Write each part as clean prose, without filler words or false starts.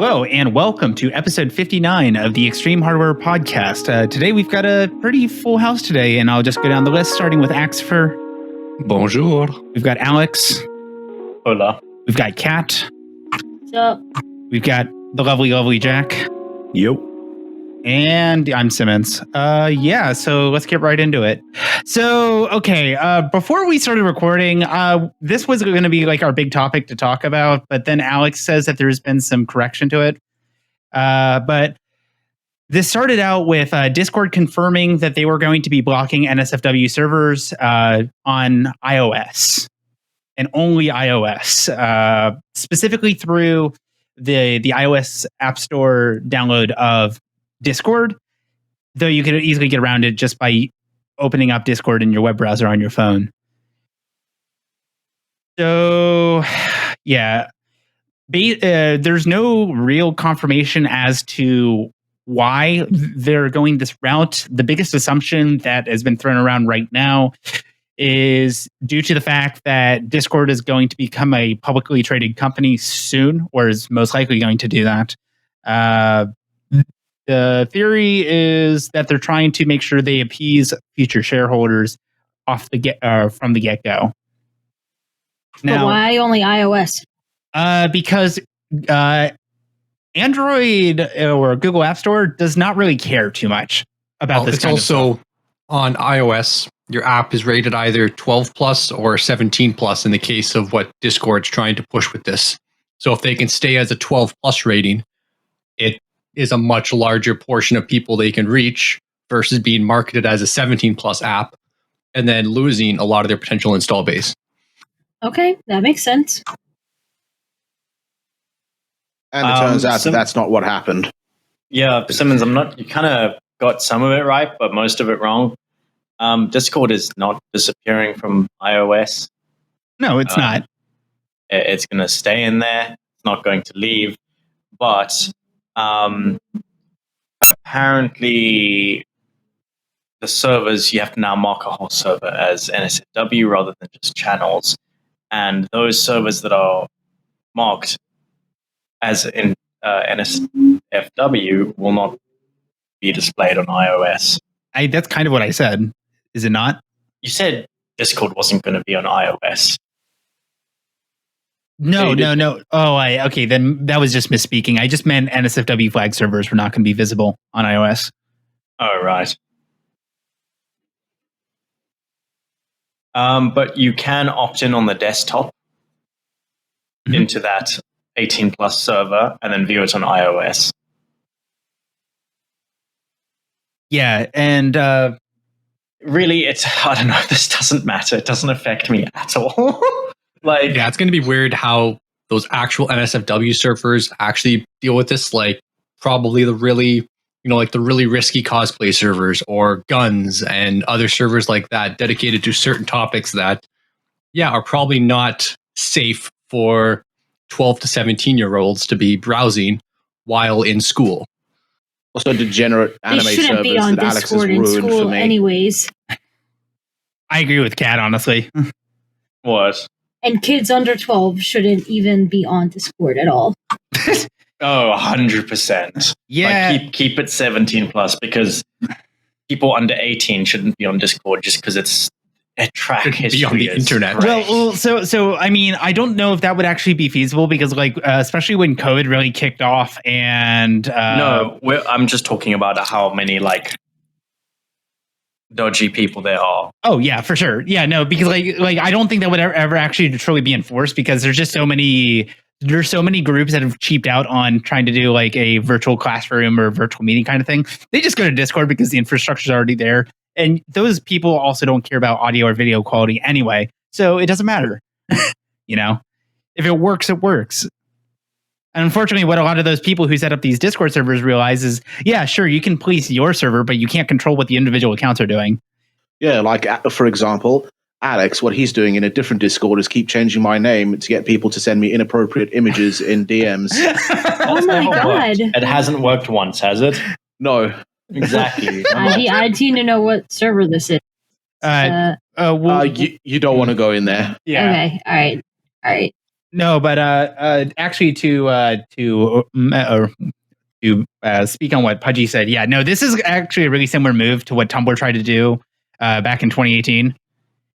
Hello, and welcome to episode 59 of the Extreme Hardware Podcast. Today we've got a pretty full house today, and I'll just go down the list, starting with Axifer. Bonjour. We've got Alex. Hola. We've got Kat. What's up? We've got the lovely Jack. Yep. And I'm Simmons. So let's get right into it. So, okay, before we started recording, this was going to be like our big topic to talk about, but then Alex says that there's been some correction to it. But this started out with Discord confirming that they were going to be blocking NSFW servers on iOS and only iOS, specifically through the iOS App Store download of Discord, though you could easily get around it just by opening up Discord in your web browser on your phone. So, yeah, there's no real confirmation as to why they're going this route. The biggest assumption that has been thrown around right now is due to the fact that Discord is going to become a publicly traded company soon, or is most likely going to do that. The theory is that they're trying to make sure they appease future shareholders from the get-go. Now, but why only iOS? Because Android or Google App Store does not really care too much about this. It's also on iOS. Your app is rated either 12 plus or 17 plus in the case of what Discord's trying to push with this. So if they can stay as a 12 plus rating, it is a much larger portion of people they can reach versus being marketed as a 17 plus app and then losing a lot of their potential install base. Okay, that makes sense. And it turns out that's not what happened. Yeah, Simmons, you kind of got some of it right, but most of it wrong. Discord is not disappearing from iOS. No, it's not. It's going to stay in there. It's not going to leave. But apparently the servers, you have to now mark a whole server as NSFW rather than just channels. And those servers that are marked as in NSFW will not be displayed on iOS. That's kind of what I said. Is it not? You said Discord wasn't going to be on iOS. No. Oh, okay. Then that was just misspeaking. I just meant NSFW flag servers were not going to be visible on iOS. Oh, right. But you can opt in on the desktop into that 18 plus server and then view it on iOS. Yeah, and really, I don't know. This doesn't matter. It doesn't affect me at all. Yeah, it's going to be weird how those actual NSFW servers actually deal with this. Like probably the really risky cosplay servers or guns and other servers like that dedicated to certain topics that, are probably not safe for 12 to 17-year-olds to be browsing while in school. Also, degenerate anime they shouldn't servers be on that Alex has Discord in ruined school for me. anyways. I agree with Kat, honestly. What? And kids under 12 shouldn't even be on Discord at all. Oh, 100%. Yeah. Like, keep it 17 plus because people under 18 shouldn't be on Discord just because it's a track history be on the internet. Well, so I mean, I don't know if that would actually be feasible because, like, especially when COVID really kicked off, and no, I'm just talking about how many like dodgy people there are. Oh yeah, for sure. Yeah, no, because like I don't think that would ever actually truly be enforced because there's just so many groups that have cheaped out on trying to do like a virtual classroom or virtual meeting kind of thing. They just go to Discord because the infrastructure is already there. And those people also don't care about audio or video quality anyway. So it doesn't matter. You know, if it works, it works. And unfortunately, what a lot of those people who set up these Discord servers realize is, yeah, sure, you can police your server, but you can't control what the individual accounts are doing. Yeah, like, for example, Alex, what he's doing in a different Discord is keep changing my name to get people to send me inappropriate images in DMs. Oh my god. It hasn't worked once, has it? No. Exactly. I need to know what server this is. You don't want to go in there. Yeah. Okay, all right. No, but actually to speak on what Pudgy said, yeah, no, this is actually a really similar move to what Tumblr tried to do back in 2018.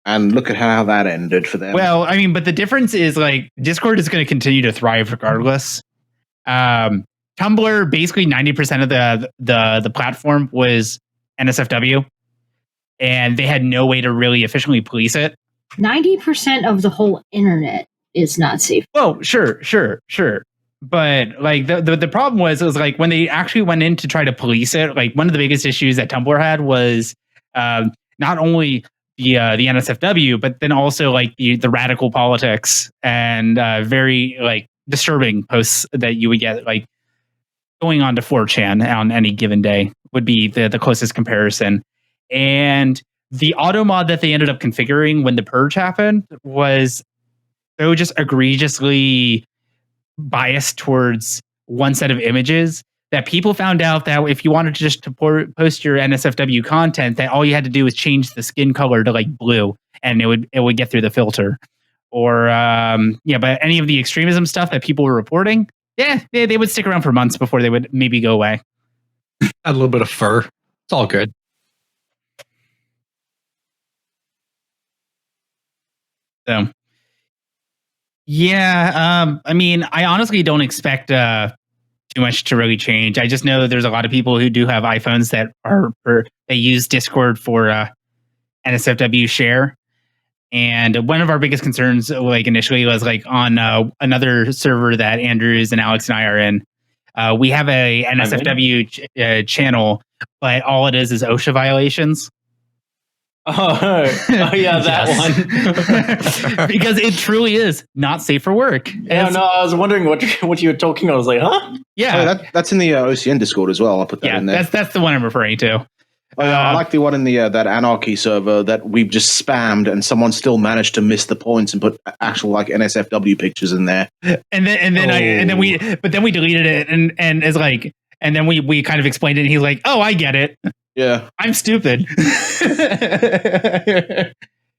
And look at how that ended for them. Well, I mean, but the difference is like Discord is going to continue to thrive regardless. Tumblr, basically 90% of the platform was NSFW, and they had no way to really efficiently police it. 90% of the whole internet is not safe. Well, sure. But like the problem was like when they actually went in to try to police it, like one of the biggest issues that Tumblr had was not only the NSFW, but then also like the radical politics and very like disturbing posts that you would get like going on to 4chan on any given day would be the closest comparison. And the auto mod that they ended up configuring when the purge happened was so just egregiously biased towards one set of images that people found out that if you wanted to just to post your NSFW content, that all you had to do was change the skin color to like blue, and it would get through the filter. Or but any of the extremism stuff that people were reporting, they would stick around for months before they would maybe go away. Add a little bit of fur. It's all good. So, yeah, I mean, I honestly don't expect too much to really change. I just know that there's a lot of people who do have iPhones that they use Discord for NSFW share. And one of our biggest concerns, like initially, was like on another server that Andrews and Alex and I are in. We have a NSFW channel, but all it is OSHA violations. Oh yeah, that one. Because it truly is not safe for work. Yeah, no, I was wondering what you were talking about. I was like, huh? Yeah, that's in the OCN Discord as well. I'll put that in there. That's the one I'm referring to. I like the one in the that Anarchy server that we've just spammed, and someone still managed to miss the points and put actual like NSFW pictures in there. And then we deleted it, and it's like, and then we kind of explained it, and he's like, oh, I get it. Yeah, I'm stupid.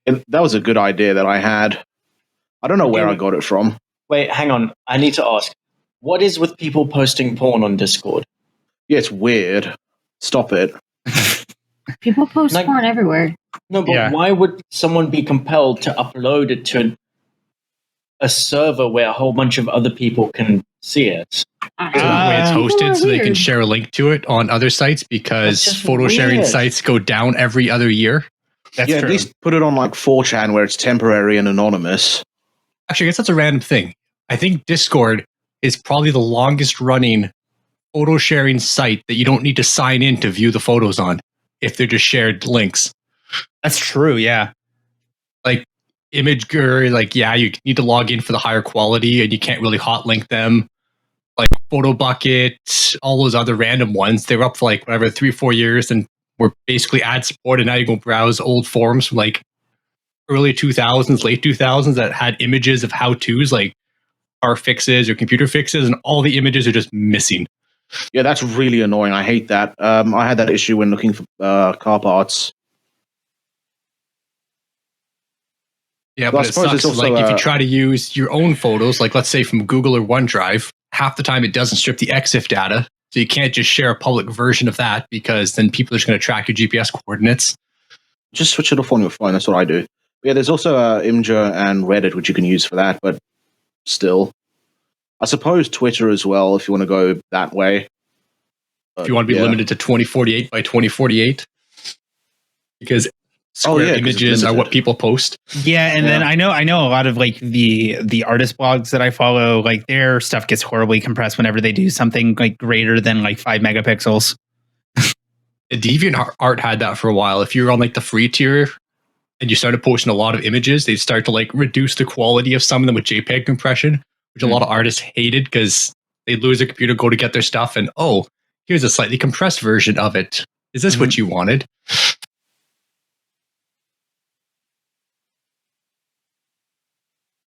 And that was a good idea that I had. I don't know where I got it from. Wait, hang on. I need to ask. What is with people posting porn on Discord? Yeah, it's weird. Stop it. People post porn everywhere. No, but why would someone be compelled to upload it to a server where a whole bunch of other people can see it? The way it's hosted, so they can share a link to it on other sites, because photo sharing sites go down every other year. That's true. At least put it on like 4chan where it's temporary and anonymous. Actually, I guess that's a random thing. I think Discord is probably the longest running photo sharing site that you don't need to sign in to view the photos on if they're just shared links. That's true, yeah. Like Imgur, like, yeah, you need to log in for the higher quality and you can't really hot link them. Like PhotoBucket, all those other random ones, they were up for like whatever 3-4 years and were basically ad supported. Now you go browse old forums from like early 2000s, late 2000s that had images of how-tos like car fixes or computer fixes, and all the images are just missing. Yeah, that's really annoying. I hate that. I had that issue when looking for car parts. Yeah, but it sucks. Also, like if you try to use your own photos, like let's say from Google or OneDrive, half the time it doesn't strip the EXIF data. So you can't just share a public version of that, because then people are just going to track your GPS coordinates. Just switch it off on your phone. That's what I do. But yeah, there's also Imgur and Reddit, which you can use for that, but still. I suppose Twitter as well, if you want to go that way. If you want to be limited to 2048 by 2048. Because square images are what people post. Yeah, and then I know a lot of like the artist blogs that I follow, like their stuff gets horribly compressed whenever they do something like greater than like 5 megapixels. DeviantArt had that for a while. If you're on like the free tier and you started posting a lot of images, they'd start to like reduce the quality of some of them with JPEG compression, which a lot of artists hated because they'd lose their computer, go to get their stuff, and oh, here's a slightly compressed version of it. Is this what you wanted?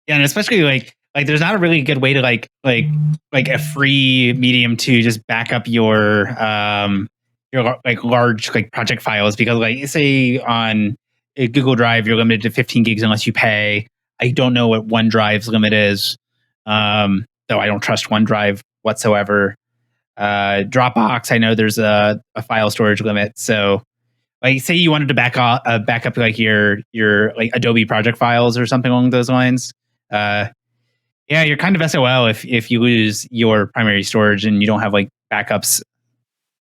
Yeah, and especially like there's not a really good way to like a free medium to just back up your like large like project files, because like say on Google Drive you're limited to 15 gigs unless you pay. I don't know what OneDrive's limit is. Though I don't trust OneDrive whatsoever. Dropbox, I know there's a file storage limit. So, like, say you wanted to back up like your like Adobe project files or something along those lines. Yeah, you're kind of SOL if you lose your primary storage and you don't have like backups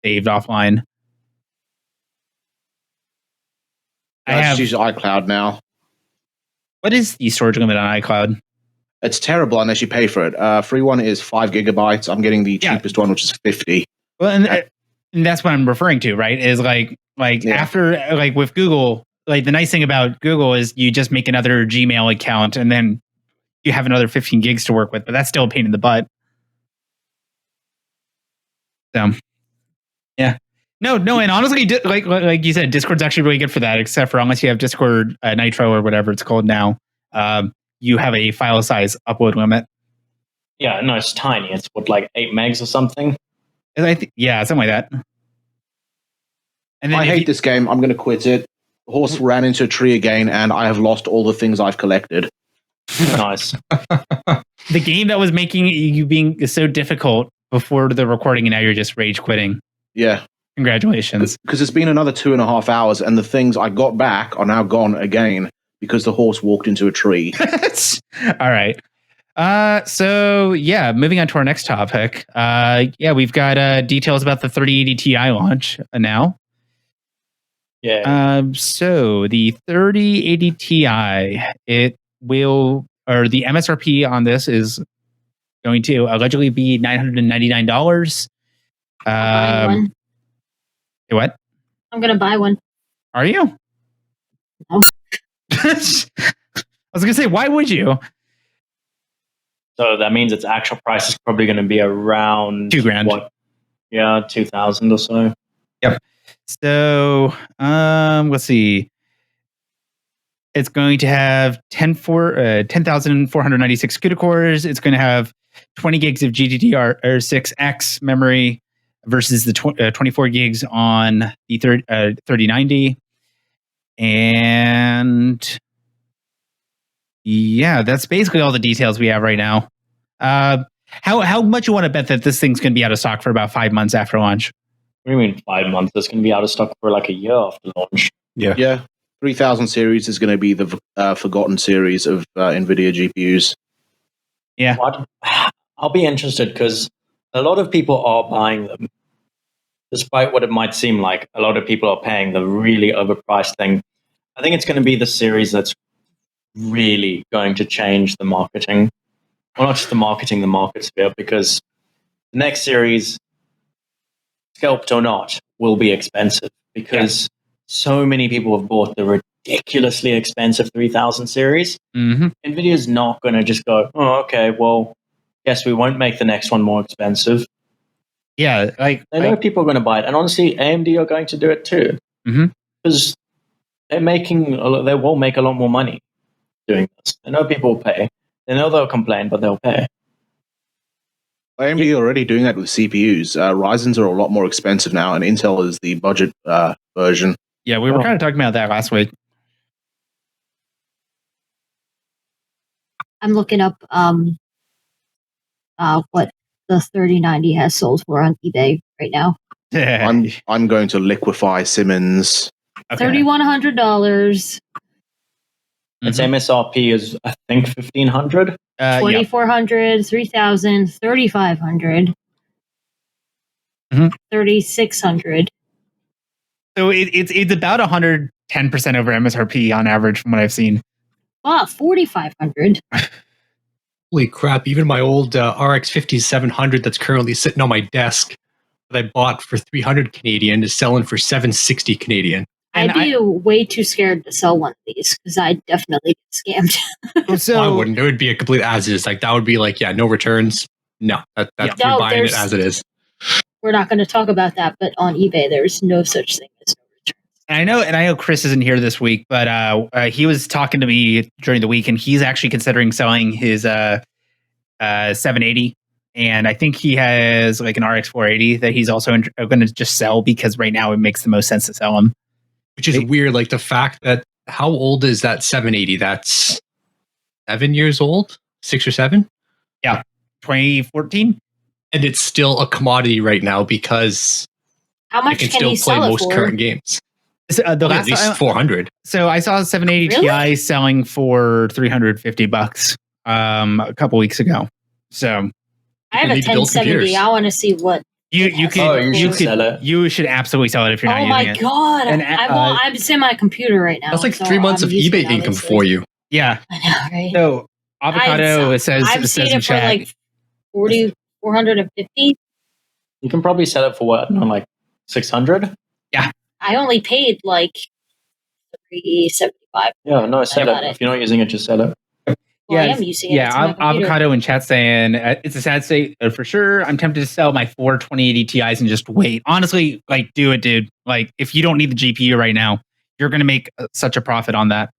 saved offline. I just use iCloud now. What is the storage limit on iCloud? It's terrible unless you pay for it. Free one is 5 gigabytes. I'm getting the cheapest one, which is 50. Well, and that's what I'm referring to, right? Is like after like with Google, like the nice thing about Google is you just make another Gmail account and then you have another 15 gigs to work with, but that's still a pain in the butt. So, yeah. No, and honestly, like you said, Discord's actually really good for that, except for unless you have Discord Nitro or whatever it's called now, you have a file size upload limit. Yeah, no, it's tiny. It's what, like 8 megs or something? Yeah, something like that. And then I hate this game. I'm going to quit it. The horse ran into a tree again, and I have lost all the things I've collected. Nice. The game that was making you being so difficult before the recording, and now you're just rage quitting. Yeah. Congratulations. Because it's been another 2.5 hours, and the things I got back are now gone again because the horse walked into a tree. All right. So yeah, moving on to our next topic. Yeah, we've got details about the 3080 Ti launch now. Yeah. So the 3080 Ti, it will, or the MSRP on this is going to allegedly be $999. One. What? I'm gonna buy one. Are you? No. I was gonna say, why would you? So that means its actual price is probably going to be around $2,000. What? Yeah, 2,000 or so. Yep. So let's see. It's going to have 10,496 CUDA cores. It's going to have 20 gigs of GDDR6X memory versus the 24 gigs on the 3090. And yeah, that's basically all the details we have right now. How much you want to bet that this thing's going to be out of stock for about 5 months after launch? What do you mean 5 months? It's going to be out of stock for like a year after launch. Yeah. 3000 series is going to be the forgotten series of NVIDIA GPUs. Yeah. I'll be interested because a lot of people are buying them. Despite what it might seem like, a lot of people are paying the really overpriced thing. I think it's going to be the series that's really going to change the marketing. Well, not just the marketing, the market sphere, because the next series, scalped or not, will be expensive because so many people have bought the ridiculously expensive 3000 series. Mm-hmm. NVIDIA's not going to just go, oh, okay, well, guess we won't make the next one more expensive. Yeah, I know people are going to buy it, and honestly, AMD are going to do it too, because they will make a lot more money doing this. I know people will pay. They know they'll complain, but they'll pay. AMD are already doing that with CPUs. Ryzen's are a lot more expensive now, and Intel is the budget version. Yeah, we were kind of talking about that last week. I'm looking up what the 3090 has sold for on eBay right now. I'm going to liquefy Simmons. Okay. $3,100. Its MSRP is, I think, 1,500. 2,400, 3,000, 3,500, 3,600. So it's about 110% over MSRP on average from what I've seen. 4,500. Holy crap, even my old RX 5700 that's currently sitting on my desk that I bought for 300 Canadian is selling for 760 Canadian. I'd be way too scared to sell one of these because I'd definitely get scammed. So I wouldn't. It would be a complete as is. Like that would be like, no returns. No, that's you're buying it as it is. We're not going to talk about that, but on eBay, there's no such thing as no returns. And I know Chris isn't here this week, but he was talking to me during the week, and he's actually considering selling his 780. And I think he has like an RX 480 that he's also going to just sell because right now it makes the most sense to sell him. Which is weird. Like the fact that how old is that 780? That's 7 years old, 6 or 7. 2014. And it's still a commodity right now because How it much can can still you play sell it most for? current games. So, the At last least time, 400. so I saw a 780 Really? Ti selling for $350 a couple weeks ago. So I have People a need to build 1070. computers. I want to see what. you It could has. You should sell it. you should absolutely sell it if you're not Oh using my it. god! And, I'm just in my computer right now. That's like so 3 months I'm of using eBay it, income obviously. for you. Yeah. I know, right? So Avocado it says I've it seen says in it for chat. like 450. You can probably sell it for what? No, like 600. I only paid like $375. Yeah, no, sell got it. it. If you're not using it, just sell it. Well, I Yeah, am using it. It's in my computer. Avocado in chat saying it's a sad state for sure. I'm tempted to sell my 4 2080 Ti's and just wait. Honestly, like do it, dude. Like if you don't need the GPU right now, you're going to make such a profit on that.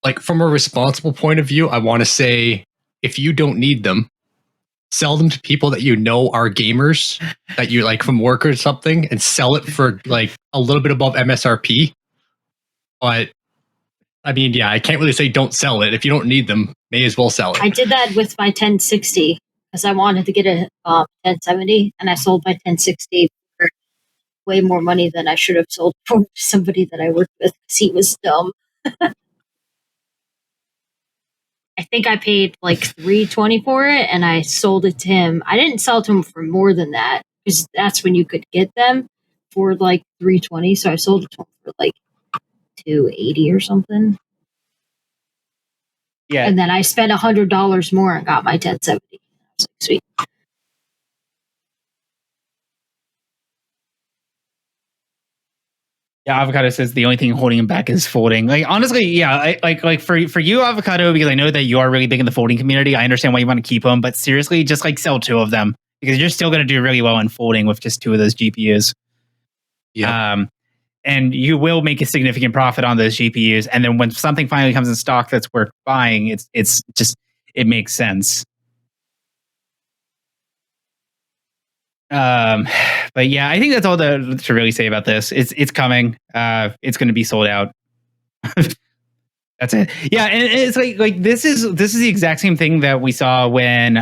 Like from a responsible point of view, I want to say if you don't need them, sell them to people that you know are gamers that you like from work or something and sell it for like a little bit above MSRP. But I mean, yeah, I can't really say don't sell it. If you don't need them, may as well sell it. I did that with my 1060 because I wanted to get a 1070, and I sold my 1060 for way more money than I should have sold for somebody that I worked with because he was dumb. I think I paid like $320 for it, and I sold it to him. I didn't sell it to him for more than that because that's when you could get them for like $320. So I sold it to him for like $280 or something. Yeah. And then I spent $100 more and got my 1070. I was like, sweet. Yeah, Avocado says the only thing holding him back is folding. Like honestly, yeah, like for you, Avocado, because I know that you are really big in the folding community. I understand why you want to keep them, but seriously, just like sell 2 of them because you're still going to do really well in folding with just 2 of those GPUs. Yeah. And you will make a significant profit on those GPUs. And then when something finally comes in stock that's worth buying, it's just it makes sense. But yeah, I think that's all to really say about this. It's coming. It's going to be sold out. That's it. Yeah, and it's like this is the exact same thing that we saw when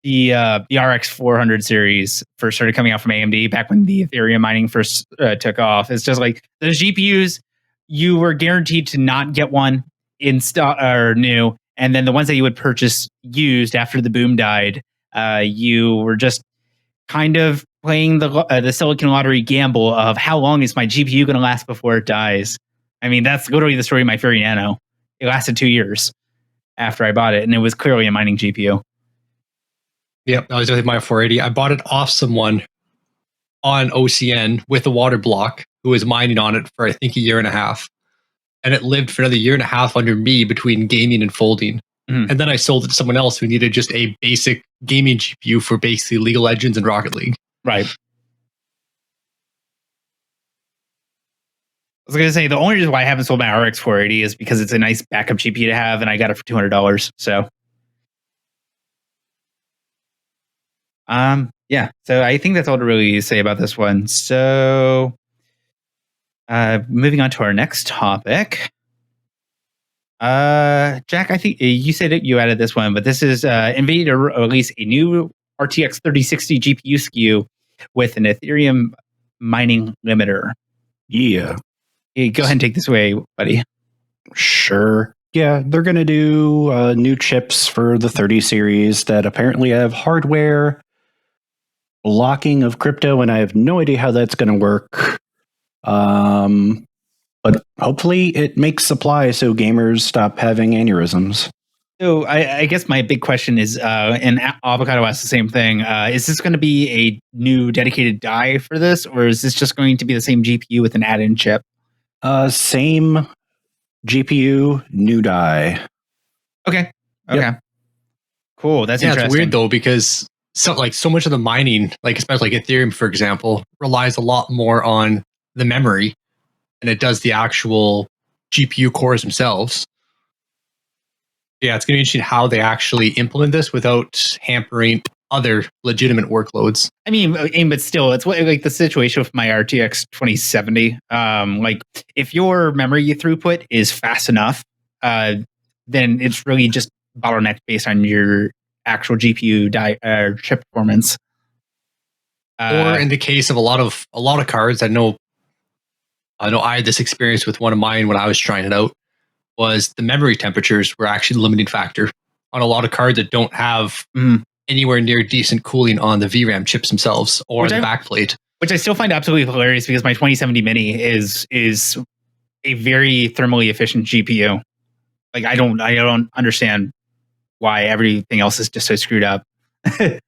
the RX 400 series first started coming out from AMD back when the Ethereum mining first took off. It's just like those GPUs, you were guaranteed to not get one in stock or new, and then the ones that you would purchase used after the boom died, you were just kind of playing the Silicon Lottery gamble of how long is my GPU going to last before it dies. I mean, that's literally the story of my Fury Nano. It lasted 2 years after I bought it, and it was clearly a mining GPU. Yep, I was with my 480. I bought it off someone on OCN with a water block who was mining on it for I think a year and a half. And it lived for another year and a half under me between gaming and folding. Mhm. And then I sold it to someone else who needed just a basic gaming GPU for basically League of Legends and Rocket League. Right. I was going to say, the only reason why I haven't sold my RX 480 is because it's a nice backup GPU to have, and I got it for $200. So, yeah. So I think that's all to really say about this one. So, moving on to our next topic. Jack, I think you said it, you added this one, but this is NVIDIA to release a new RTX 3060 GPU SKU with an Ethereum mining limiter. Yeah. Hey, go ahead and take this away, buddy. Sure. Yeah, they're going to do new chips for the 30 series that apparently have hardware blocking of crypto, and I have no idea how that's going to work. But hopefully it makes supply so gamers stop having aneurysms. So I guess my big question is, and Avocado asked the same thing, is this going to be a new dedicated die for this, or is this just going to be the same GPU with an add-in chip? Same GPU, new die. Okay. Cool. That's Yeah, interesting. it's weird though because so much of the mining, like especially like Ethereum, for example, relies a lot more on the memory than it does the actual GPU cores themselves. Yeah, it's going to be interesting how they actually implement this without hampering other legitimate workloads. I mean, but still, it's like the situation with my RTX 2070. Like, if your memory throughput is fast enough, then it's really just bottlenecked based on your actual GPU chip performance. Or in the case of a lot of cards, I know I had this experience with one of mine when I was trying it out, was the memory temperatures were actually the limiting factor on a lot of cards that don't have anywhere near decent cooling on the VRAM chips themselves or the backplate. Which I still find absolutely hilarious because my 2070 Mini is a very thermally efficient GPU. Like I don't understand why everything else is just so screwed up. I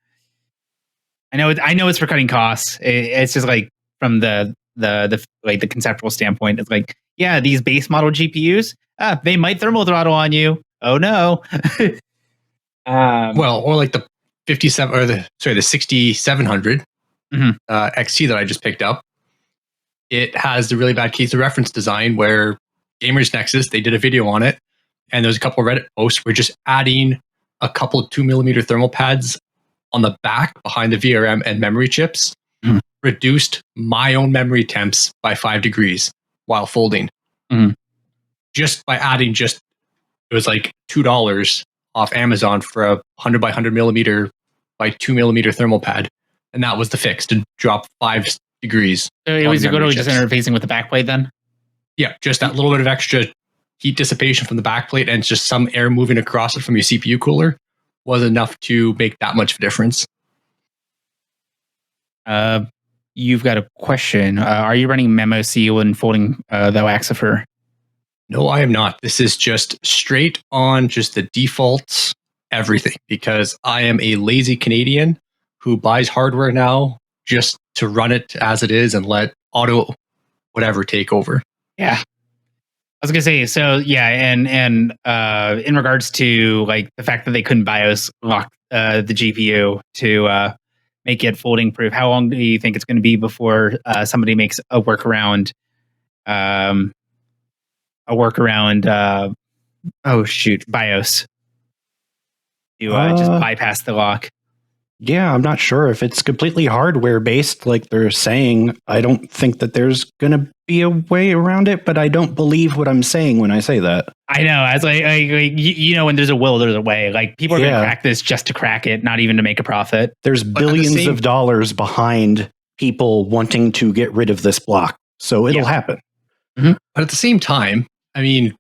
know it's for cutting costs. It's just like from the conceptual standpoint, it's like, yeah, these base model GPUs, they might thermal throttle on you. Oh no. Well, or like the 57 or the 6700 XT that I just picked up. It has the really bad case of reference design where Gamers Nexus, they did a video on it, and there's a couple of Reddit posts where just adding a couple of 2mm thermal pads on the back behind the VRM and memory chips reduced my own memory temps by 5 degrees while folding. Just by adding it was like $2 off Amazon for a 100 by 100 millimeter by 2mm thermal pad. And that was the fix, to drop 5 degrees. So it was literally just interfacing with the backplate then? Yeah, just that little bit of extra heat dissipation from the backplate and just some air moving across it from your CPU cooler was enough to make that much of a difference. You've got a question. Are you running MemoC when folding the Axifer? No, I am not. This is just straight on just the default everything, because I am a lazy Canadian who buys hardware now just to run it as it is and let auto whatever take over. Yeah. I was gonna say, so yeah, and in regards to like the fact that they couldn't BIOS lock the GPU to make it folding proof, how long do you think it's going to be before somebody makes a workaround? BIOS to just bypass the lock. Yeah, I'm not sure if it's completely hardware based, like they're saying. I don't think that there's going to be a way around it, but I don't believe what I'm saying when I say that. I know. It's like when there's a will, there's a way. Like people are going to crack this just to crack it, not even to make a profit. There's billions of dollars behind people wanting to get rid of this block, so it'll happen. But at the same time, I mean,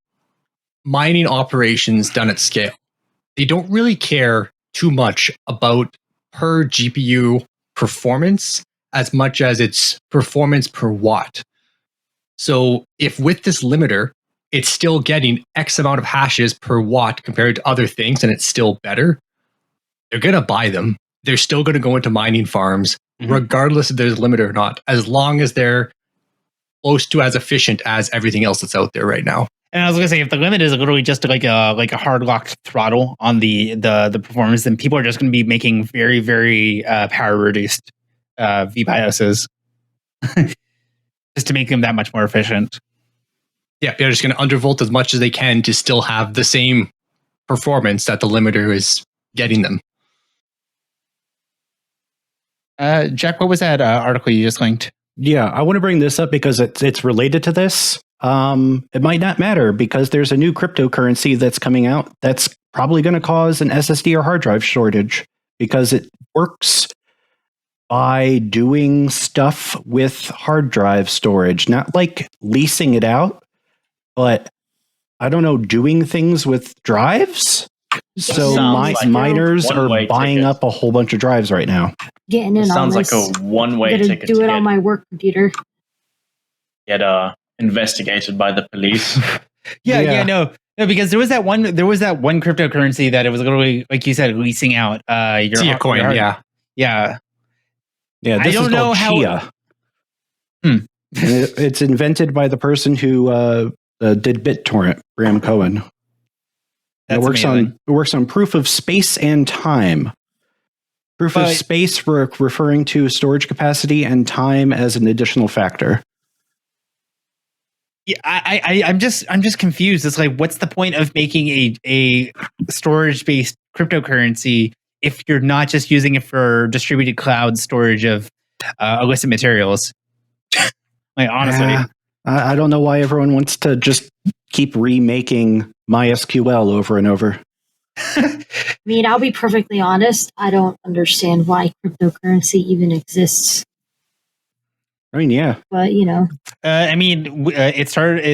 mining operations done at scale, they don't really care too much about per GPU performance as much as its performance per watt. So if with this limiter, it's still getting X amount of hashes per watt compared to other things, and it's still better, they're going to buy them. They're still going to go into mining farms, regardless if there's a limiter or not, as long as they're close to as efficient as everything else that's out there right now. And I was gonna say, if the limit is literally just like a hard locked throttle on the performance, then people are just going to be making very, very power reduced VBIOSes just to make them that much more efficient. Yeah, they're just going to undervolt as much as they can to still have the same performance that the limiter is getting them. Jack, what was that article you just linked? Yeah, I want to bring this up because it's related to this. It might not matter because there's a new cryptocurrency that's coming out that's probably going to cause an SSD or hard drive shortage because it works by doing stuff with hard drive storage, not like leasing it out, but I don't know, doing things with drives. So miners are buying up a whole bunch of drives right now. Getting in on this. Sounds like a one-way ticket. Do it on my work computer. Get investigated by the police. No, because there was that one cryptocurrency that it was literally, like you said, leasing out your Chia coin. Yeah. This is called Chia. It's invented by the person who did BitTorrent, Bram Cohen. It works on proof of space and time. Proof of space referring to storage capacity and time as an additional factor. Yeah, I'm just confused. It's like, what's the point of making a storage based cryptocurrency if you're not just using it for distributed cloud storage of illicit materials? Like, honestly, I don't know why everyone wants to just keep remaking MySQL over and over. I mean, I'll be perfectly honest. I don't understand why cryptocurrency even exists. I mean, yeah. But you know, it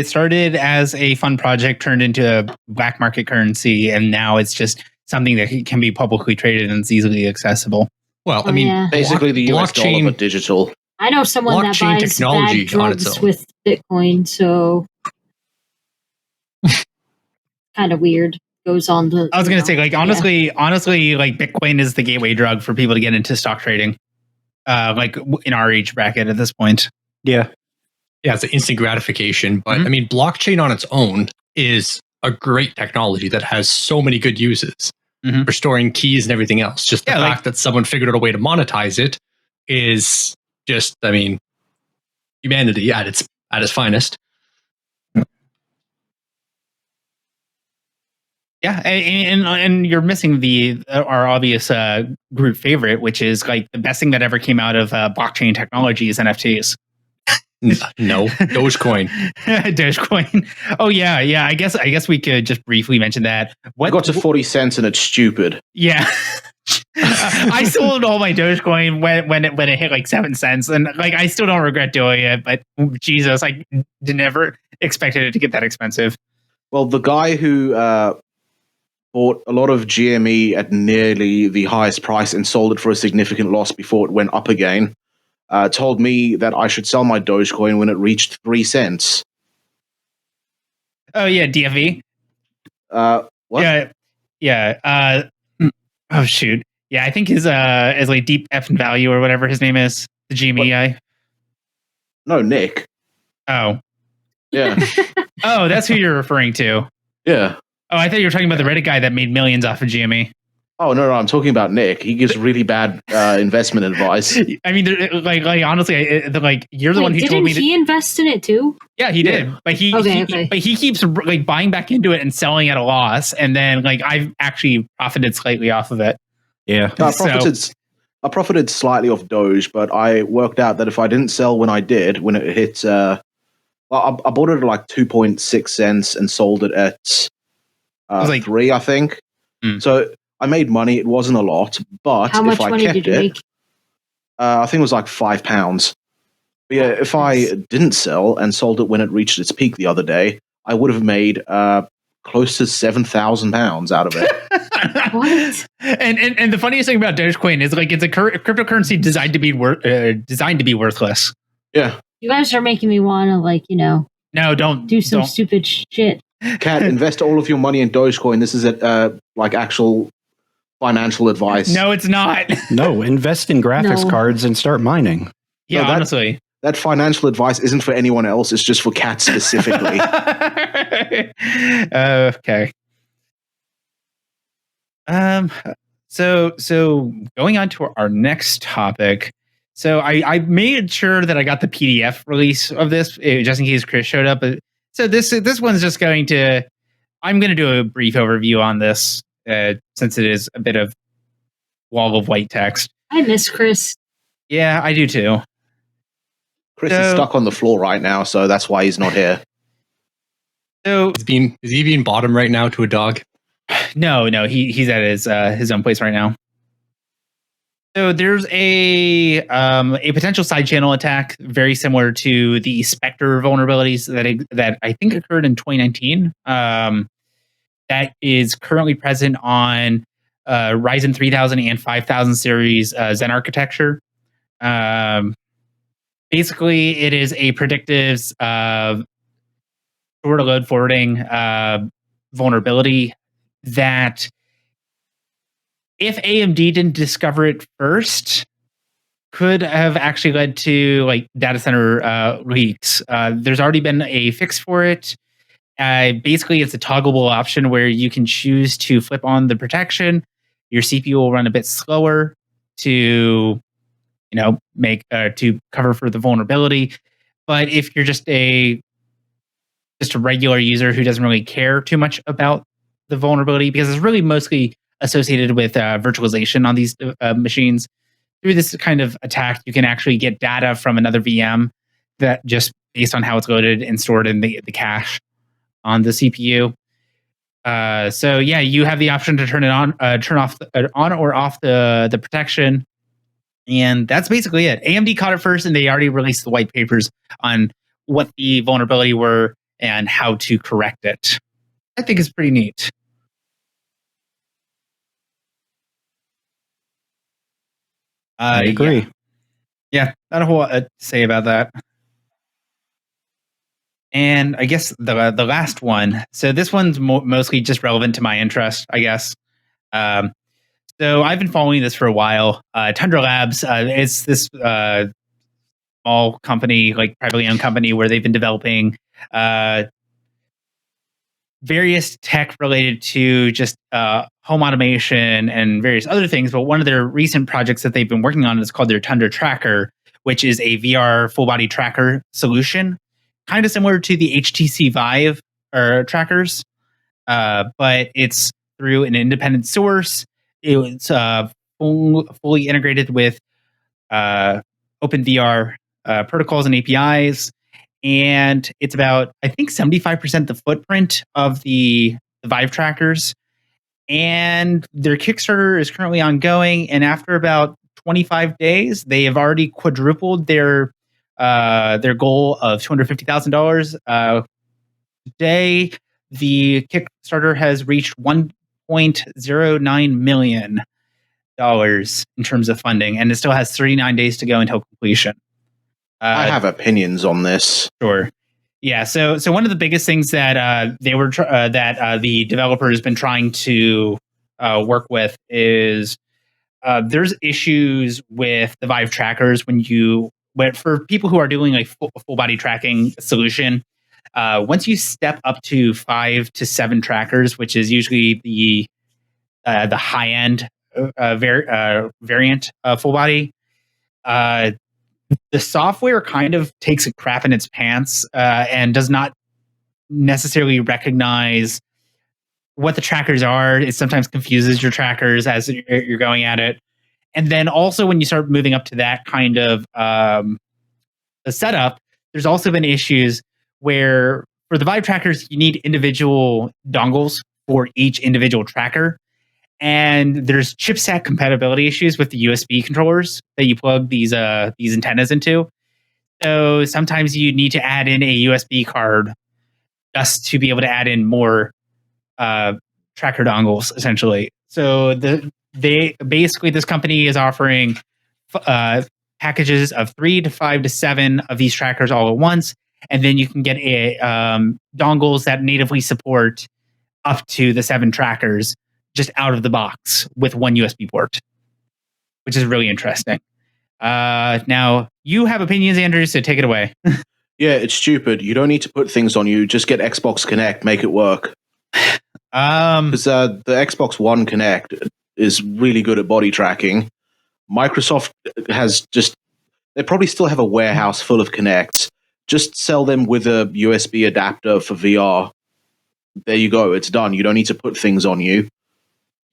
started as a fun project, turned into a black market currency, and now it's just something that can be publicly traded and is easily accessible. Well, Oh, I mean, yeah. Basically, the US dollar, blockchain- but digital. I know someone that Blockchain buys technology bad on its drugs own. with Bitcoin, so kind of weird. Goes on the. I was you going know, to say, like, honestly, like Bitcoin is the gateway drug for people to get into stock trading. Like in our age bracket at this point. Yeah. Yeah, it's an instant gratification. But Mhm. I mean, blockchain on its own is a great technology that has so many good uses Mhm. for storing keys and everything else. Just the Yeah, fact that someone figured out a way to monetize it is just, I mean, humanity at its finest. Yeah, and you're missing our obvious group favorite, which is like the best thing that ever came out of blockchain technology is NFTs. No, Dogecoin. Dogecoin. Oh yeah. I guess we could just briefly mention that. I got to 40 cents and it's stupid. Yeah. I sold all my Dogecoin when it hit like 7 cents, and like I still don't regret doing it. But Jesus, I never expected it to get that expensive. Well, the guy who bought a lot of GME at nearly the highest price and sold it for a significant loss before it went up again, told me that I should sell my Dogecoin when it reached 3 cents. Oh yeah, DFV. What? Yeah. Oh shoot. Yeah, I think his is like Deep F in Value or whatever his name is. The GME guy. No, Nick. Oh. Yeah. Oh, that's who you're referring to. Yeah. Oh, I thought you were talking about the Reddit guy that made millions off of GME. Oh, no, I'm talking about Nick. He gives really bad investment advice. I mean, like honestly, like you're the one who didn't told me. he invest in it too? Yeah, he did. But he keeps like buying back into it and selling at a loss, and then like I've actually profited slightly off of it. Yeah. No, I profited slightly off Doge, but I worked out that if I didn't sell when I did, when it hit, I bought it at like 2.6 cents and sold it at like 3, I think. So I made money. It wasn't a lot, but How much if I money kept did you make? I think it was like £5. But yeah, if I didn't sell and sold it when it reached its peak the other day, I would have made close to £7,000 out of it. What? And the funniest thing about Dogecoin is like it's a cryptocurrency designed to be worthless. Yeah. You guys are making me want to No, don't do some don't. stupid shit. Kat, invest all of your money in Dogecoin. This is like actual financial advice. No, it's not. No, invest in graphics No. cards and start mining. Yeah, No, that- honestly. That financial advice isn't for anyone else. It's just for Kat specifically. Okay. So going on to our next topic. So I made sure that I got the PDF release of this just in case Chris showed up. So this one's just I'm going to do a brief overview on this since it is a bit of wall of white text. I miss Chris. Yeah, I do too. Chris is stuck on the floor right now, so that's why he's not here. So Is he being bottom right now to a dog? no, he's at his own place right now. So there's a potential side channel attack very similar to the Spectre vulnerabilities that I think occurred in 2019. That is currently present on Ryzen 3000 and 5000 series Zen architecture. Basically, it is a predictive short load forwarding vulnerability that, if AMD didn't discover it first, could have actually led to like data center leaks. There's already been a fix for it. Basically, it's a toggleable option where you can choose to flip on the protection. Your CPU will run a bit slower to make to cover for the vulnerability. But if you're just a regular user who doesn't really care too much about the vulnerability, because it's really mostly associated with virtualization on these machines, through this kind of attack, you can actually get data from another VM that just based on how it's loaded and stored in the cache on the CPU. So yeah, you have the option to turn it on, turn off, on or off the protection, and that's basically it. AMD caught it first, and they already released the white papers on what the vulnerability were and how to correct it. I think it's pretty neat. I agree. Yeah, not a whole lot to say about that. And I guess the last one. So this one's mostly just relevant to my interest, I guess. So I've been following this for a while. Tundra Labs, it's this small company, like privately owned company, where they've been developing various tech related to just home automation and various other things. But one of their recent projects that they've been working on is called their Tundra Tracker, which is a VR full body tracker solution, kind of similar to the HTC Vive trackers, but it's through an independent source. It's fully integrated with OpenVR protocols and APIs. And it's about, I think, 75% the footprint of the Vive trackers. And their Kickstarter is currently ongoing. And after about 25 days, they have already quadrupled their goal of $250,000. Today, the Kickstarter has reached $1.09 million in terms of funding, and it still has 39 days to go until completion. I have opinions on this. Sure. Yeah. So one of the biggest things that the developer has been trying to work with is there's issues with the Vive trackers for people who are doing a full body tracking solution. Once you step up to 5 to 7 trackers, which is usually the high end variant of full body, the software kind of takes a crap in its pants and does not necessarily recognize what the trackers are. It sometimes confuses your trackers as you're going at it. And then also when you start moving up to that kind of a setup, there's also been issues where for the Vive trackers, you need individual dongles for each individual tracker. And there's chipset compatibility issues with the USB controllers that you plug these antennas into. So sometimes you need to add in a USB card just to be able to add in more tracker dongles, essentially. So this company is offering packages of 3 to 5 to 7 of these trackers all at once, and then you can get dongles that natively support up to the 7 trackers just out of the box with one USB port, which is really interesting. Now, you have opinions, Andrew, so take it away. Yeah, it's stupid. You don't need to put things on you. Just get Xbox Connect, make it work. Because the Xbox One Connect is really good at body tracking. Microsoft they probably still have a warehouse full of Kinects. Just sell them with a USB adapter for VR. There you go. It's done. You don't need to put things on you.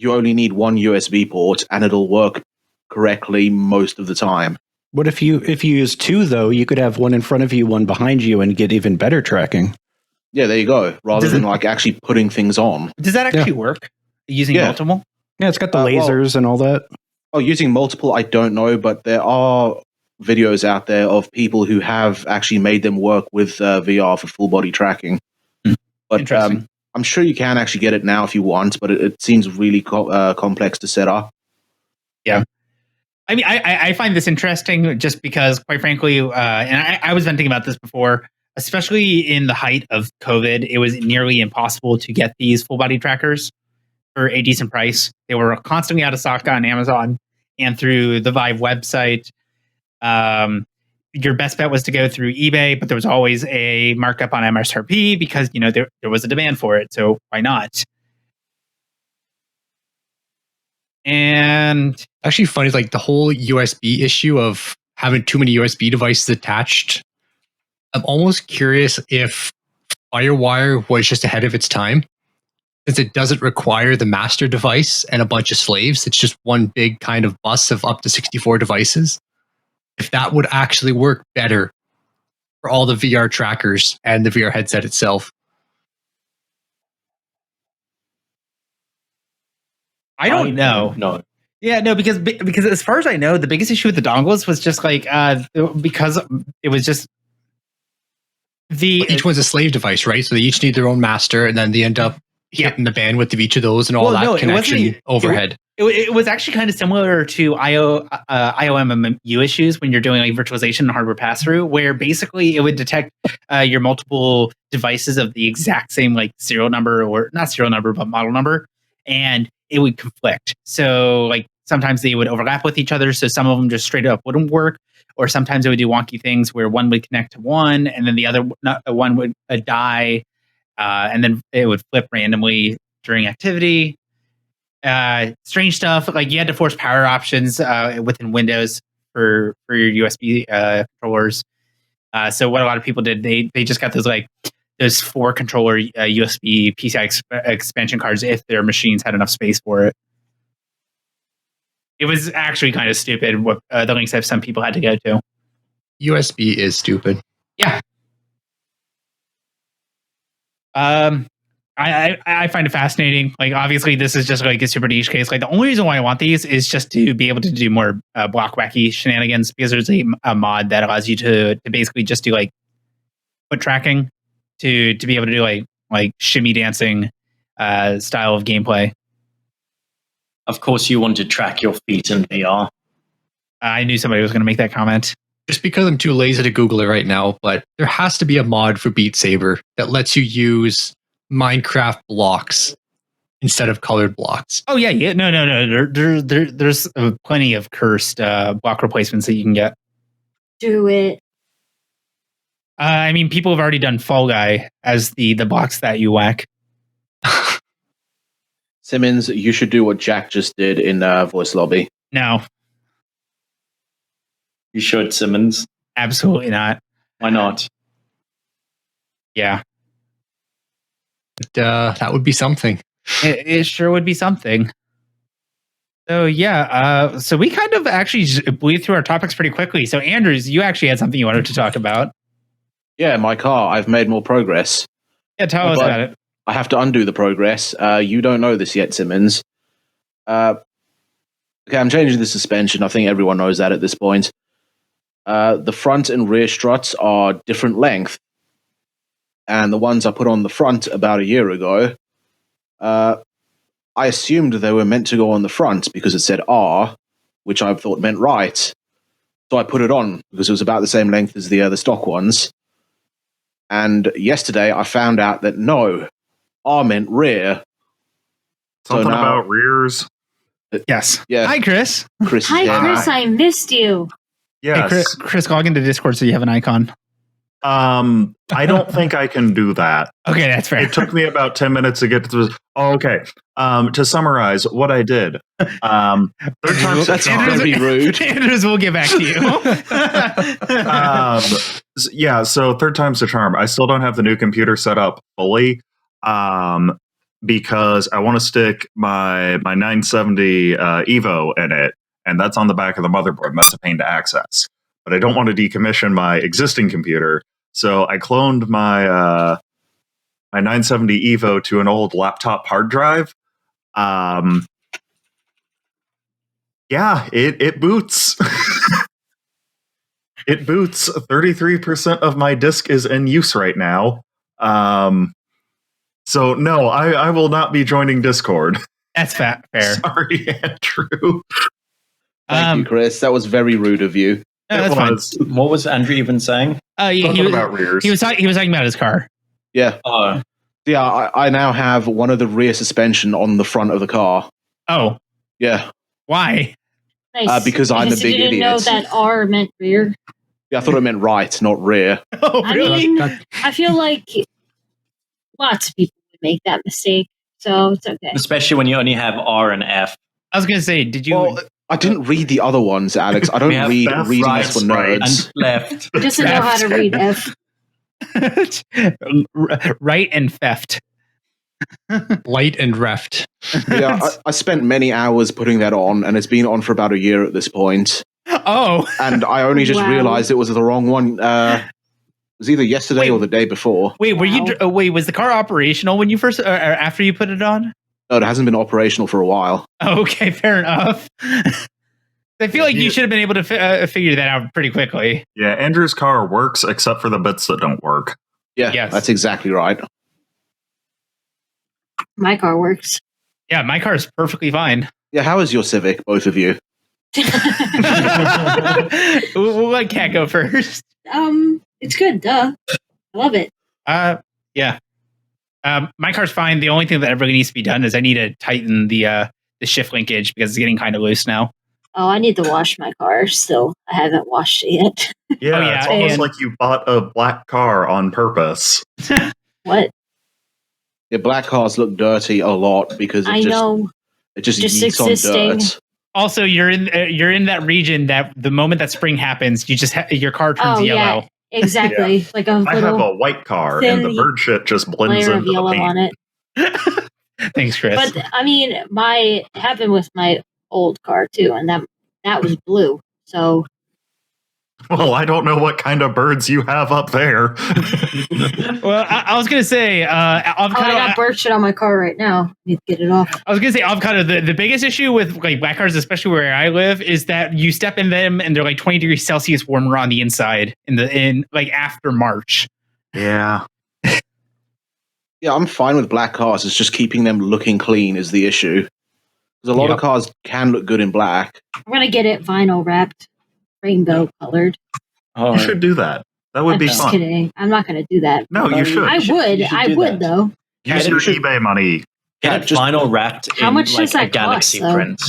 You only need one USB port, and it'll work correctly most of the time. What if you use 2 though? You could have one in front of you, one behind you, and get even better tracking. Yeah, there you go. Rather than like actually putting things on. Does that actually work using multiple? Yeah, it's got the lasers and all that. Oh, using multiple, I don't know, but there are videos out there of people who have actually made them work with VR for full body tracking. But Interesting. I'm sure you can actually get it now if you want, but it seems really complex to set up. Yeah. I mean, I find this interesting just because, quite frankly, and I was venting about this before, especially in the height of COVID, it was nearly impossible to get these full body trackers for a decent price. They were constantly out of stock on Amazon and through the Vive website. Your best bet was to go through eBay, but there was always a markup on MSRP because, there was a demand for it. So why not? And actually funny, like the whole USB issue of having too many USB devices attached. I'm almost curious if FireWire was just ahead of its time, since it doesn't require the master device and a bunch of slaves. It's just one big kind of bus of up to 64 devices. If that would actually work better for all the VR trackers and the VR headset itself. I don't know. No. Yeah, no, because as far as I know, the biggest issue with the dongles was just like because it was just Each one's a slave device, right? So they each need their own master, and then they end up hitting the bandwidth of each of those and all that connection overhead. It was actually kind of similar to IOMMU issues when you're doing like virtualization and hardware pass through, where basically it would detect your multiple devices of the exact same like serial number, or not serial number, but model number, and it would conflict. So like sometimes they would overlap with each other, so some of them just straight up wouldn't work, or sometimes it would do wonky things where one would connect to one and then the other one would die, and then it would flip randomly during activity. Strange stuff, like you had to force power options within Windows for your USB controllers. So what a lot of people did, they just got those 4 controller USB PCI expansion cards if their machines had enough space for it. It was actually kind of stupid what the links that some people had to go to. USB is stupid. Yeah. I find it fascinating. Like, obviously, this is just like a super niche case. Like, the only reason why I want these is just to be able to do more block wacky shenanigans, because there's a mod that allows you to basically just do like foot tracking to be able to do like shimmy dancing style of gameplay. Of course, you want to track your feet in VR. I knew somebody was going to make that comment. Just because I'm too lazy to Google it right now, but there has to be a mod for Beat Saber that lets you use Minecraft blocks instead of colored blocks. Oh yeah. No. There's plenty of cursed block replacements that you can get. Do it. I mean, people have already done Fall Guy as the blocks that you whack. Simmons, you should do what Jack just did in Voice Lobby. No, You should, Simmons. absolutely not. Why not? Yeah, That would be something. it sure would be something. So yeah, so we kind of actually blew through our topics pretty quickly. So Andrews, you actually had something you wanted to talk about. Yeah, my car. I've made more progress. Yeah, tell us about it. I have to undo the progress. You don't know this yet, Simmons. Okay, I'm changing the suspension. I think everyone knows that at this point. The front and rear struts are different length. And the ones I put on the front about a year ago, I assumed they were meant to go on the front because it said R, which I thought meant right. So I put it on because it was about the same length as the other stock ones. And yesterday I found out that no, R meant rear. Something about rears. Yes. Yeah. Hi, Chris. Chris is Hi, there. Chris. I missed you. Yes. Hey, Chris, log into Discord so you have an icon. I don't think I can do that. Okay, that's fair. It took me about 10 minutes to get to this. Oh, okay. To summarize what I did. Third time's the That's charm. going to be rude. Andrews, we'll get back to you. Yeah, so third time's the charm. I still don't have the new computer set up fully because I want to stick my 970 Evo in it, and that's on the back of the motherboard, and that's a pain to access. But I don't want to decommission my existing computer, so I cloned my 970 Evo to an old laptop hard drive. Yeah, it boots. It boots. 33% of my disk is in use right now. So no, I will not be joining Discord. That's fair. Sorry, Andrew. Thank you, Chris. That was very rude of you. No, that's It fine. was. What was Andrew even saying? Yeah, Talking about rears. he was talking about his car. Yeah. Oh, Yeah, I now have one of the rear suspension on the front of the car. Oh, Yeah. why? Nice. Because I'm a Because big you didn't know idiot. that R meant rear. Yeah, I thought it meant right, not rear. Oh, I really? mean, I feel like lots of people would make that mistake, so it's okay. especially when you only have R and F. I was gonna say, did you? Well, I didn't read the other ones, Alex. I don't We have read left, reading right, is for right, nerds. And left. He doesn't know how to read F. right and theft. Light and reft. Yeah, I spent many hours putting that on, and it's been on for about a year at this point. Oh, And I only just Wow. realized it was the wrong one. It was either yesterday Wait. or the day before. wait, were Wow. you? Wait, was the car operational when you first, or after you put it on? No, it hasn't been operational for a while. Okay, fair enough. I feel like you should have been able to figure that out pretty quickly. Yeah, Andrew's car works except for the bits that don't work. Yeah, Yes. that's exactly right. My car works. Yeah, my car is perfectly fine. Yeah, how is your Civic, both of you? We'll let Kat go first. It's good, duh. I love it. Yeah. My car's fine. The only thing that really needs to be done is I need to tighten the shift linkage because it's getting kind of loose now. Oh, I need to wash my car still. I haven't washed it yet. Yeah, Oh, yeah, it's almost and- like you bought a black car on purpose. What? Yeah, black cars look dirty a lot because I know. it just Just yeets on existing. dirt. Also, you're in that region that the moment that spring happens, you just your car turns Oh, yellow. yeah. Exactly. Like a I have little a white car, thin and the bird shit just blends layer of into the yellow paint. on it. Thanks, Chris. But I mean, it happened with my old car too, and that was blue. So Well, I don't know what kind of birds you have up there. Well, I was gonna say, I got bird shit on my car right now. Need to get it off. I was gonna say, avocado. The biggest issue with like black cars, especially where I live, is that you step in them and they're like 20 degrees Celsius warmer on the inside in like after March. Yeah. Yeah, I'm fine with black cars. It's just keeping them looking clean is the issue. Because a lot of Yep. cars can look good in black. I'm gonna get it vinyl wrapped, rainbow colored. Oh, You should do that. That would I'm be just fun. kidding. I'm not gonna do that. No, you should. I You should- would. you should I do would that. though. Use Yeah, your you should- eBay money. get Yeah, it just- vinyl wrapped How in much like does a that galaxy cost, though? print.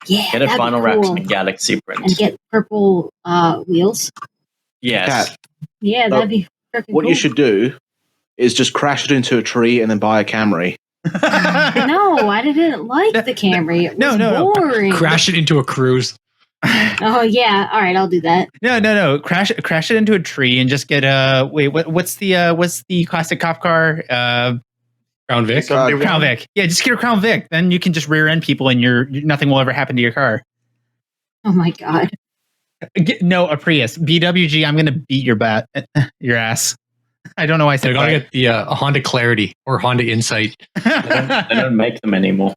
Yeah, Get it that'd be vinyl wrapped cool. in a galaxy print. And get purple wheels. Yes. Cat, Yeah, No, that'd be freaking what cool. you should do is just crash it into a tree and then buy a Camry. No, I didn't like the Camry. It was No. boring. Crash it into a cruise. Oh yeah, all right, I'll do that. No. Crash it into a tree and just get what's the classic cop car? Crown Vic. Crown Vic. Yeah, just get a Crown Vic. Then you can just rear end people and nothing will ever happen to your car. Oh my god. No, a Prius. BWG, I'm gonna beat your ass. I don't know why I They're said gonna get the a Honda Clarity or Honda Insight. that. They don't make them anymore.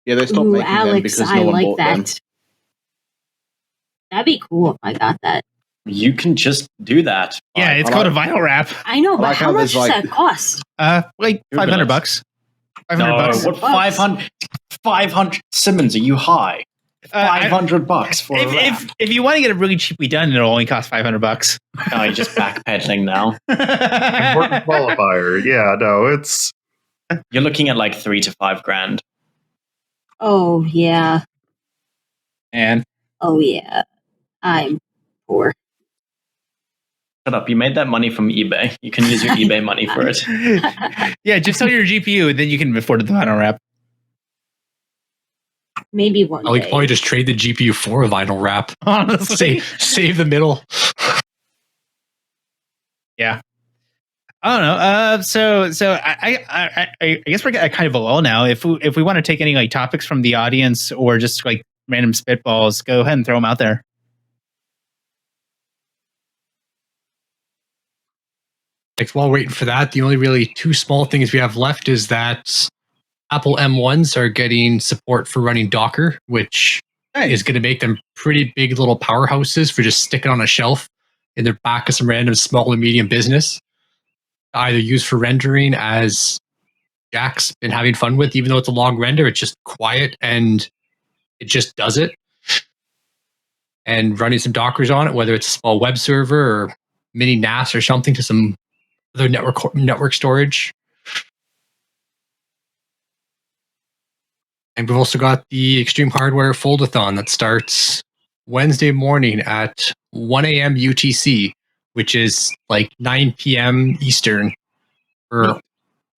Yeah, they stopped Ooh, making them Alex, because I no one like bought that. them. That'd be cool if I got that. You can just do that. Yeah, it's I called a like- vinyl wrap. I know, I but like how how much there's, does like- that cost? Like Google $500 it. bucks. $500 No, bucks. what Bucks. 500 Simmons? Are you high? $500 for a wrap. If you want to get it really cheaply done, it'll only cost $500. No, you're just backpedaling now. Important qualifier. Yeah, no, it's You're looking at like $3,000 to $5,000. Oh yeah. And Oh yeah. I'm poor. Shut up. You made that money from eBay. You can use your eBay money for it. yeah, just sell your GPU, then you can afford the vinyl wrap. Maybe one I would day. probably just trade the GPU for a vinyl wrap. Honestly, Save the middle. I don't know. So I guess we're kind of a lull now. If we want to take any like topics from the audience or just like random spitballs, go ahead and throw them out there. Like, while waiting for that, the only really two small things we have left is that Apple M1s are getting support for running Docker, which is going to make them pretty big little powerhouses for just sticking on a shelf in the back of some random small and medium business. Either used for rendering, as Jack's been having fun with, even though it's a long render, it's just quiet and it just does it. And running some Dockers on it, whether it's a small web server or mini NAS or something to some other network storage. And we've also got the Extreme Hardware Foldathon that starts Wednesday morning at 1 a.m. UTC, which is like 9 p.m. Eastern for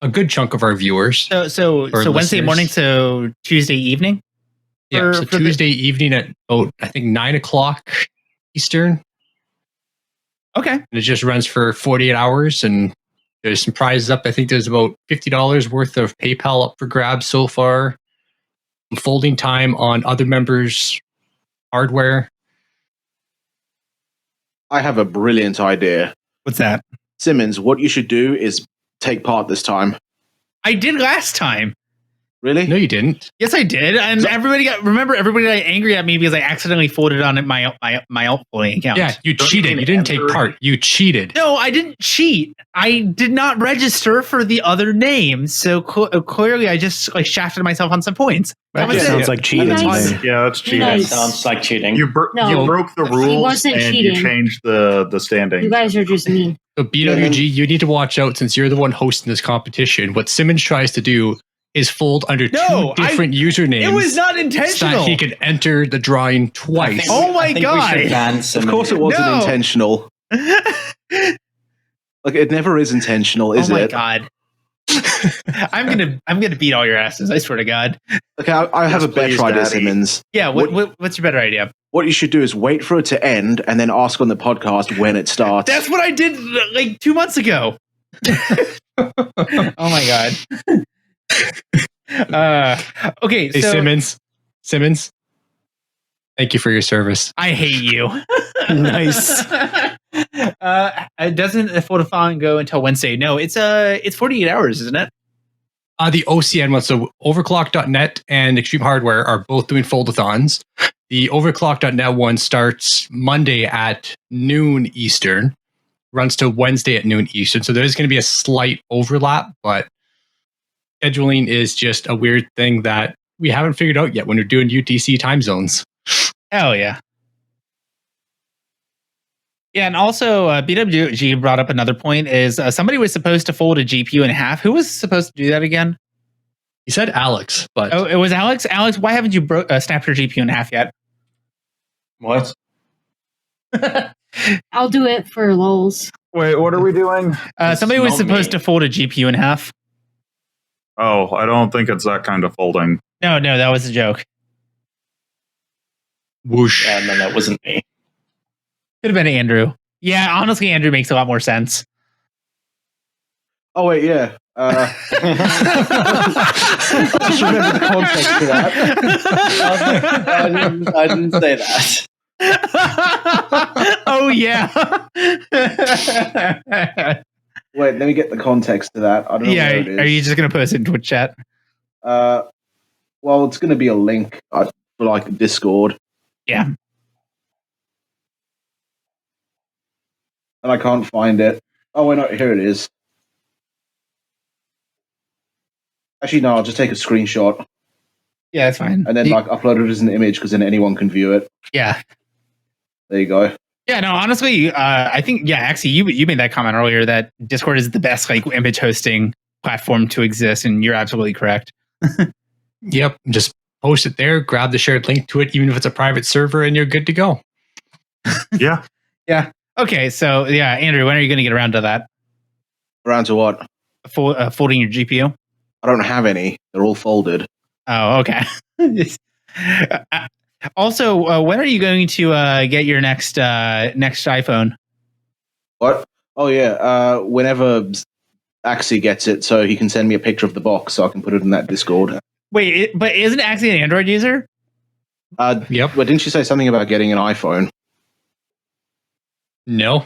a good chunk of our viewers. So Wednesday listeners. morning to Tuesday evening. Yeah, so for the- Tuesday evening at about, I think, 9 o'clock Eastern. Okay. And it just runs for 48 hours. And there's some prizes up. I think there's about $50 worth of PayPal up for grabs so far. Folding time on other members' hardware. I have a brilliant idea. What's that? Simmons, what you should do is take part this time. I did last time. Really? No, you didn't. Yes, I did. And everybody got angry at me because I accidentally folded on my alt folding account. Yeah, you Don't cheated. you You didn't take enter- part. You cheated. No, I didn't cheat. I did not register for the other name. So clearly I just like shafted myself on some points. That was it. sounds like cheating. Nice. to me. Yeah, that's cheating. Nice. Sounds like cheating. You No, broke the he rules wasn't and cheating. you changed the standing. You guys are just mean. So BWG, you need to watch out since you're the one hosting this competition. What Simmons tries to do is fold under No, two different usenames. It was not so intentional. that he could enter the drawing twice. Oh my I think God. We should ban Of course it wasn't No. intentional. Like it never is intentional, is oh my it? God. I'm gonna beat all your asses. I swear to God. Okay, I have Yes, a better please, idea, Daddy. Simmons. Yeah. What's your better idea? What you should do is wait for it to end and then ask on the podcast when it starts. That's what I did like 2 months ago. Oh my God. Okay. Hey, So Simmons, thank you for your service. I hate you. Nice. It doesn't fold-a-thon go until Wednesday. No, it's 48 hours, isn't it? The OCN one, so Overclock.net and Extreme Hardware are both doing fold-a-thons. The Overclock.net one starts Monday at noon Eastern, runs to Wednesday at noon Eastern. So there's going to be a slight overlap, but scheduling is just a weird thing that we haven't figured out yet when you're doing UTC time zones. Hell yeah. Yeah, and also BWG brought up another point is somebody was supposed to fold a GPU in half. Who was supposed to do that again? He said Alex, but Oh, it was Alex. Alex, why haven't you snapped your GPU in half yet? What? I'll do it for lols. Wait, what are we doing? Somebody was not supposed me. to fold a GPU in half. Oh, I don't think it's that kind of folding. No, that was a joke. whoosh. Yeah, no, that wasn't me. Could have been Andrew. Yeah, honestly, Andrew makes a lot more sense. Oh wait, yeah. I just remember the context to that. I didn't say that. Oh yeah. Wait, let me get the context to that. I don't know Yeah, where it is. are you just gonna post it in Twitch chat? Well, it's going to be a link for like Discord. Yeah. And I can't find it. Oh, wait, no, here it is. Actually, no, I'll just take a screenshot Yeah, that's fine. and then like upload it as an image because then anyone can view it. Yeah. There you go. Yeah, no, honestly, I think actually you made that comment earlier that Discord is the best like image hosting platform to exist, and you're absolutely correct. Yep, just post it there, grab the shared link to it, even if it's a private server, and you're good to go. Yeah. Okay, so yeah, Andrew, when are you going to get around to that? Around to what? Folding your GPU? I don't have any. They're all folded. Oh, okay. Also, when are you going to get your next iPhone? What? Oh, yeah. Whenever Axie gets it, so he can send me a picture of the box so I can put it in that Discord. Wait, but isn't Axie an Android user? Yep. Well, didn't you say something about getting an iPhone? No,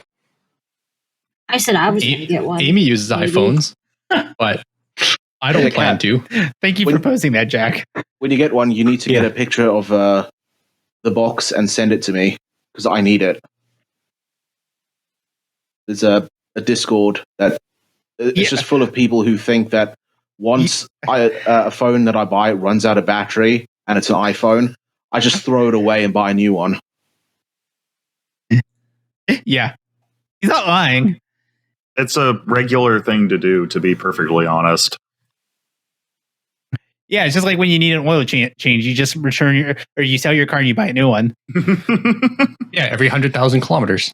I said I was going to get one. Amy uses Maybe. iPhones, but I don't Yeah, plan to. Thank you for posting that, Jack. When you get one, you need to get a picture of the box and send it to me because I need it. There's a Discord that it's just full of people who think that once a phone that I buy runs out of battery and it's an iPhone, I just throw it away and buy a new one. Yeah, he's not lying. It's a regular thing to do, to be perfectly honest. Yeah, it's just like when you need an oil change, you just return you sell your car and you buy a new one. Yeah, every 100,000 kilometers.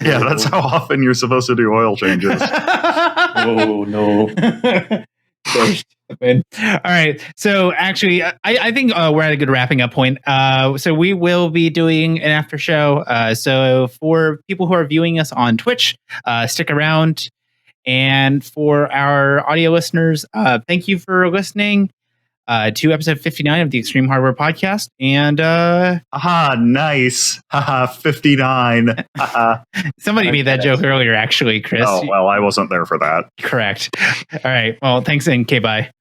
Yeah, that's how often you're supposed to do oil changes. Oh no. All right. So actually, I think we're at a good wrapping up point. So we will be doing an after show. So for people who are viewing us on Twitch, stick around. And for our audio listeners, thank you for listening. to episode 59 of the Extreme Hardware Podcast. And Aha, nice. Haha, 59. Haha. somebody made that joke earlier, actually, Chris. Oh, well, I wasn't there for that. Correct. All right. Well, thanks, and okay, bye.